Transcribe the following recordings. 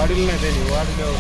वाढील नाही त्यांनी वाढल्यावर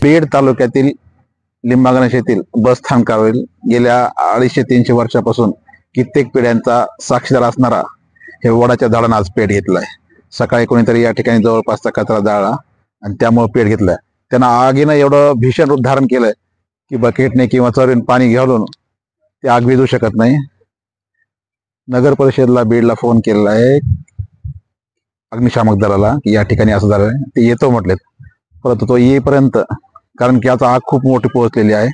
बीड तालुक्यातील लिंबागणेश येथील बस स्थानकावरील गेल्या 250-300 वर्षापासून कित्येक पिढ्यांचा साक्षीदार असणारा हे वडाच्या झाडानं आज पेट घेतलाय। सकाळी कोणीतरी या ठिकाणी जवळपासचा कचरा जाळला आणि त्यामुळे पेट घेतलाय। त्यांना आगीनं एवढं भीषण रूप धारण केलंय की बकेटने किंवा चोरून पाणी घालून ते आग विझू शकत नाही। नगर परिषदला बीडला फोन केलेला आहे अग्निशामक दलाला की या ठिकाणी असं झालंय, ते येतो म्हटलेत, परंतु तो येईपर्यंत कारण की आता आग खूप मोठी पोहोचलेली आहे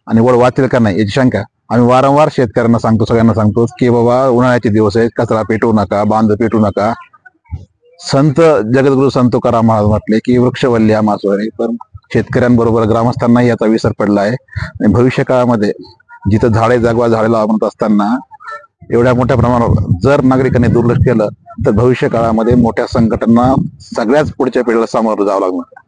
आणि वड वाचेल का नाही याची शंका आम्ही वारंवार शेतकऱ्यांना सांगतो, सगळ्यांना सांगतो की बाबा उन्हाळ्याचे दिवस आहेत, कचरा पेटवू नका, बांध पेटवू नका। संत जगद्गुरु संत तुकाराम महाराज म्हटले की वृक्षवल्ल्या मासवरे, पण शेतकऱ्यांबरोबर ग्रामस्थांनाही याचा विसर पडला आहे आणि भविष्य काळामध्ये जिथं झाडे जगवा झाडे लावा म्हणत असताना एवढ्या मोठ्या प्रमाणावर जर नागरिकांनी दुर्लक्ष केलं तर भविष्य काळामध्ये मोठ्या संकटांना सगळ्याच पुढच्या पिढीला सामोरं जावं लागणार।